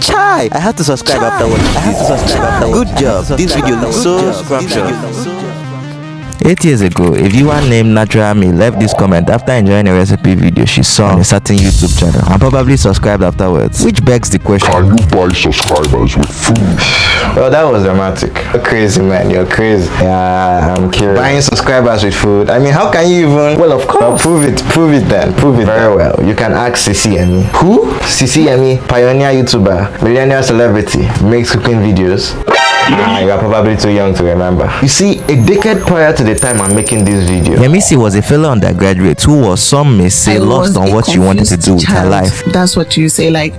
Chai! I had to subscribe after watching. Good job. This video looks so scrumptious. 8 years ago, a viewer named Natural Me left this comment after enjoying a recipe video she saw on a certain YouTube channel and probably subscribed afterwards, which begs the question: can you buy subscribers with food? Well, that was dramatic. You're crazy, man. You're crazy. Yeah, I'm curious. Buying subscribers with food. I mean, how can you even? Well, of course. Prove it. Prove it then. Prove it very well. You can ask Sisi Yemmie. Who? Sisi Yemmie, pioneer YouTuber, millennial celebrity, makes cooking videos. You are probably too young to remember. You see, a decade prior to the time I'm making this video, Yemmie was a fellow undergraduate who was, some may say, lost on what she wanted to do with her life. That's what you say. Like,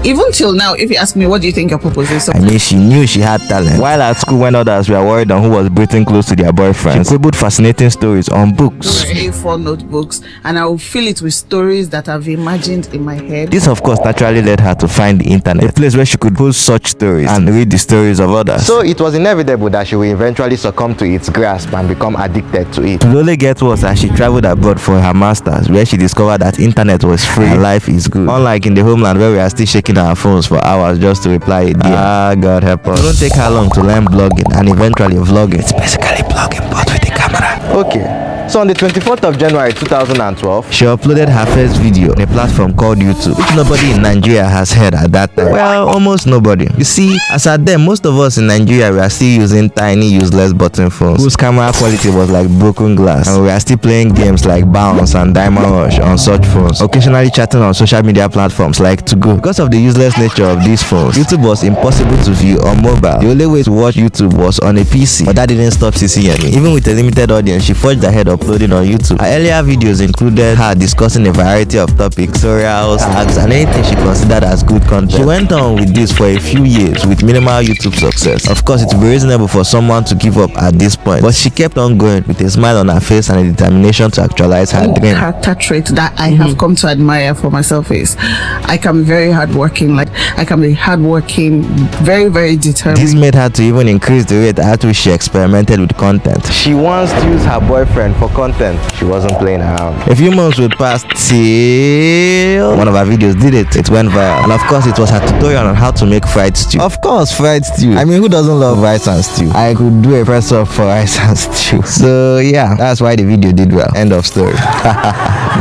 even till now, if you ask me, what do you think your purpose is? I mean, she knew she had talent. While at school, when others were worried on who was breathing close to their boyfriend, she scribbled fascinating stories on books. A4 notebooks, and I will fill it with stories that I've imagined in my head. This, of course, naturally led her to find the internet, a place where she could post such stories and read the stories of others. So it was inevitable that she will eventually succumb to its grasp and become addicted to it. It will only get worse as she traveled abroad for her masters, where she discovered that internet was free and life is good. Unlike in the homeland where we are still shaking our phones for hours just to reply a DM. God help us. It won't take her long to learn blogging and eventually vlogging. It's basically blogging but with a camera. Okay. So on the 24th of January 2012, she uploaded her first video on a platform called YouTube, which nobody in Nigeria has heard at that time. Well, almost nobody. You see, as at then, most of us in Nigeria were still using tiny, useless button phones, whose camera quality was like broken glass, and we were still playing games like Bounce and Diamond Rush on such phones, occasionally chatting on social media platforms like 2Go. Because of the useless nature of these phones, YouTube was impossible to view on mobile. The only way to watch YouTube was on a PC, but that didn't stop Sisi Yemmie. Even with a limited audience, she forged ahead uploading on YouTube. Her earlier videos included her discussing a variety of topics, tutorials, hacks, and anything she considered as good content. She went on with this for a few years with minimal YouTube success. Of course, it would be reasonable for someone to give up at this point, but she kept on going with a smile on her face and a determination to actualize her dream. Character trait that I have come to admire for myself is I can be very hardworking. Like, I can be hardworking, very, very determined. This made her to even increase the rate at which she experimented with content. she once used her boyfriend for content. She wasn't playing around. A few months would pass till one of her videos did it. It went viral. And of course, it was her tutorial on how to make fried stew. Of course, fried stew. I mean, who doesn't love rice and stew? I could do a press up for rice and stew. So yeah, that's why the video did well. End of story.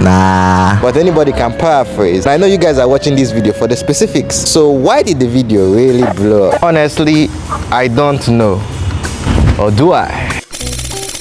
Nah. But anybody can paraphrase. I know you guys are watching this video for the specifics. So why did the video really blow up? Honestly, I don't know. Or do I?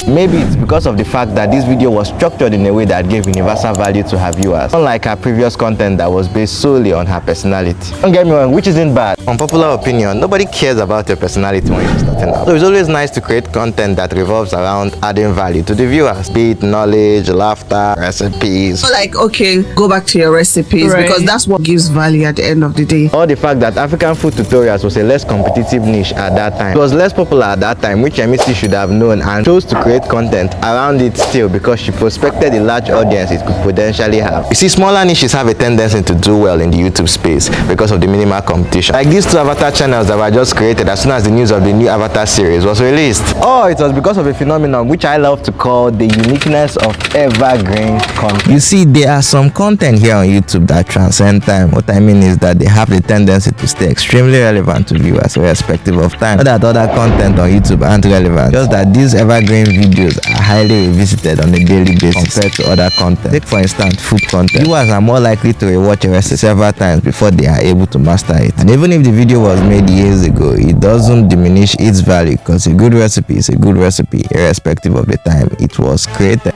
Maybe it's because of the fact that this video was structured in a way that gave universal value to her viewers, unlike her previous content that was based solely on her personality. Don't get me wrong, which isn't bad. Unpopular opinion, nobody cares about your personality when you're starting out. So it's always nice to create content that revolves around adding value to the viewers, be it knowledge, laughter, recipes. Like, okay, go back to your recipes, because that's what gives value at the end of the day. Or the fact that African food tutorials was a less competitive niche at that time. It was less popular at that time, which Yemmie should have known and chose to create content around it still because she prospected a large audience it could potentially have. You see, smaller niches have a tendency to do well in the YouTube space because of the minimal competition. Like these two Avatar channels that were just created as soon as the news of the new Avatar series was released. Oh, it was because of a phenomenon which I love to call the uniqueness of evergreen content. You see, there are some content here on YouTube that transcend time. What I mean is that they have the tendency to stay extremely relevant to viewers irrespective of time. Not that other content on YouTube aren't relevant, just that these evergreen videos are highly revisited on a daily basis compared to other content. Take for instance food content. Viewers are more likely to rewatch a recipe several times before they are able to master it. And even if the video was made years ago, it doesn't diminish its value because a good recipe is a good recipe irrespective of the time it was created.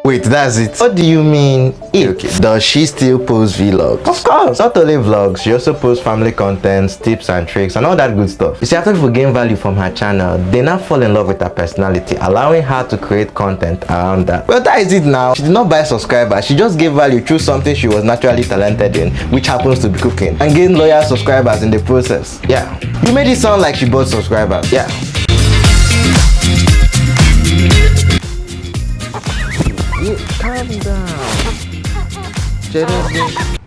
Wait, that's it? What do you mean? Okay. Does she still post vlogs? Of course. Not only vlogs, she also posts family contents, tips and tricks and all that good stuff. You see, after people gain value from her channel, they now fall in love with her personality, allowing her to create content around that. Well, that is it now. She did not buy subscribers. She just gave value through something she was naturally talented in, which happens to be cooking, and gained loyal subscribers in the process. Yeah. You made it sound like she bought subscribers. Yeah. Calm down.